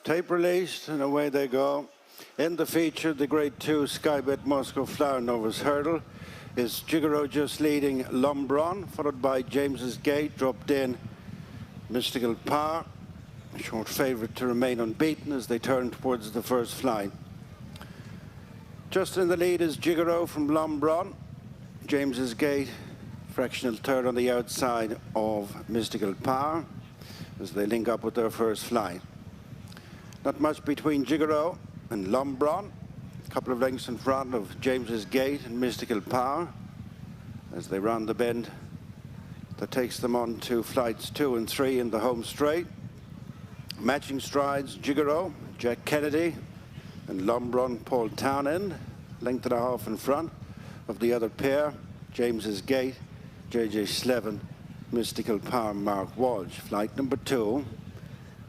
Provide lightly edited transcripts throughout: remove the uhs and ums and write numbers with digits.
Tape released, and away they go. In the feature, the Grade 2 Skybet Moscow Flower Novice Hurdle is Gigaro just leading Lumbron, followed by James's Gate, dropped in Mystical Power, short favourite to remain unbeaten as they turn towards the first flight. Just in the lead is Gigaro from Lumbron. James's Gate, fractional third on the outside of Mystical Power as they link up with their first flight. Not much between Gigaro and Lumbron. A couple of lengths in front of James's Gate and Mystical Power as they round the bend that takes them on to flights 2 and 3 in the home straight. Matching strides, Gigaro, Jack Kennedy, and Lumbron, Paul Townend, length and a half in front of the other pair, James's Gate, JJ Slevin, Mystical Power, Mark Walsh. Flight number 2,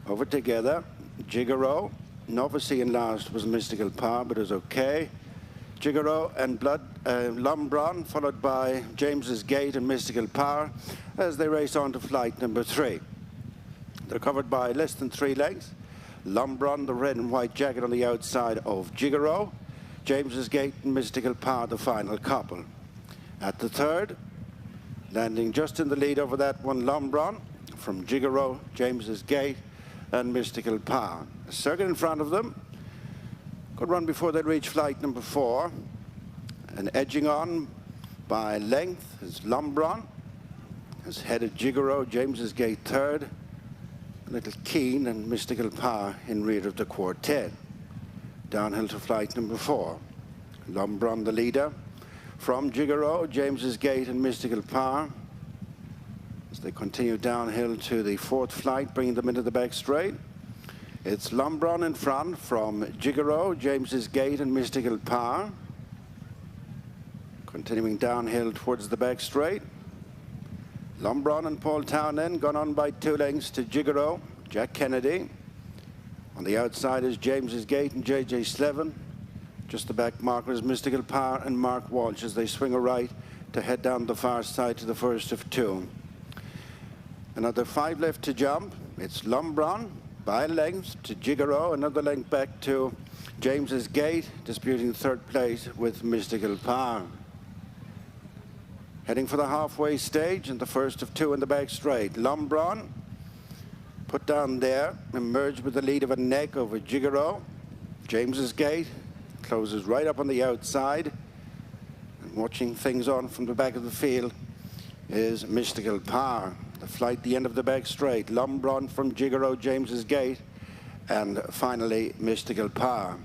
over together. Gigaro, Novice in last was Mystical Power, but it was okay. Gigaro and Lumbron, followed by James's Gate and Mystical Power as they race on to flight number 3. They're covered by less than 3 lengths. Lumbron, the red and white jacket on the outside of Gigaro. James's Gate and Mystical Power, the final couple. At the third, landing just in the lead over that one, Lumbron from Gigaro, James's Gate, and Mystical Power. A circuit in front of them. Good run before they reach flight number 4. And edging on by length is Lumbron. Has headed Gigaro, James's Gate third. A little Keen and Mystical Power in rear of the quartet. Downhill to flight number 4. Lumbron the leader. From Gigaro, James's Gate and Mystical Power as they continue downhill to the 4th flight, bringing them into the back straight. It's Lumbron in front from Gigaro, James's Gate and Mystical Power. Continuing downhill towards the back straight. Lumbron and Paul Townend gone on by 2 lengths to Gigaro, Jack Kennedy. On the outside is James's Gate and JJ Slevin. Just the back marker is Mystical Power and Mark Walsh as they swing a right to head down the far side to the first of 2. Another 5 left to jump. It's Lumbron by a length to Gigaro, another length back to James's Gate, disputing 3rd place with Mystical Power. Heading for the halfway stage and the first of 2 in the back straight. Lumbron put down there, emerged with the lead of a neck over Gigaro. James's Gate closes right up on the outside. And watching things on from the back of the field is Mystical Power. The flight, the end of the back straight. Lumbron from Gigaro, James's Gate, and finally Mystical Power.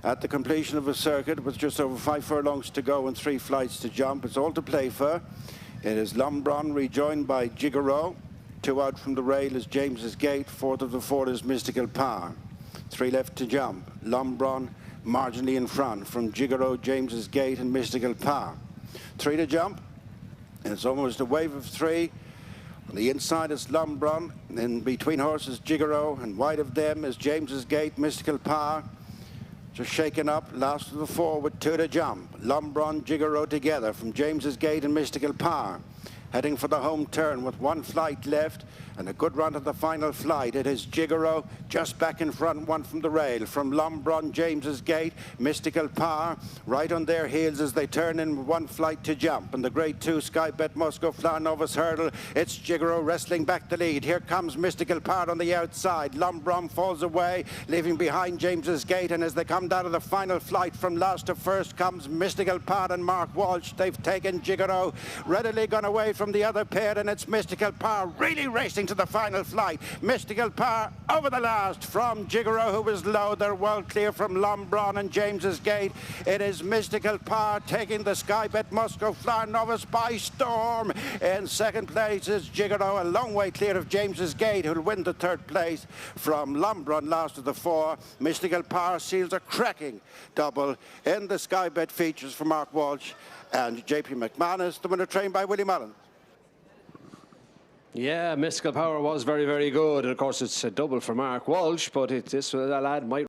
At the completion of a circuit with just over 5 furlongs to go and 3 flights to jump, it's all to play for. It is Lumbron rejoined by Gigaro. 2 out from the rail is James's Gate. 4th of the 4 is Mystical Power. 3 left to jump. Lumbron marginally in front from Gigaro, James's Gate, and Mystical Power. 3 to jump. And it's almost a wave of 3. On the inside is Lumbron. In between horses, Gigaro, and wide of them is James's Gate, Mystical Power. Just shaken up, last of the 4 with 2 to jump. Lumbron, Gigaro together from James's Gate and Mystical Power. Heading for the home turn with 1 flight left and a good run to the final flight. It is Gigaro just back in front, 1 from the rail. From Lumbron, James's Gate, Mystical Power right on their heels as they turn in 1 flight to jump. And the Grade 2 Skybet Moscow Flower Novice Hurdle, it's Gigaro wrestling back the lead. Here comes Mystical Power on the outside. Lumbron falls away, leaving behind James's Gate. And as they come down to the final flight, from last to first comes Mystical Power and Mark Walsh. They've taken Gigaro, readily gone away from the other pair, and it's Mystical Power really racing to the final flight. Mystical Power over the last from Gigaro, who was low. They're well clear from Lumbron and James's Gate. It is Mystical Power taking the Skybet Moscow Flower Novice by storm. In 2nd place is Gigaro, a long way clear of James's Gate, who'll win the 3rd place from Lumbron, last of the 4. Mystical Power seals a cracking double in the Skybet features for Mark Walsh and JP McManus, the winner trained by Willie Mullins. Yeah, Mystical Power was very, very good. And of course, it's a double for Mark Walsh, but this lad might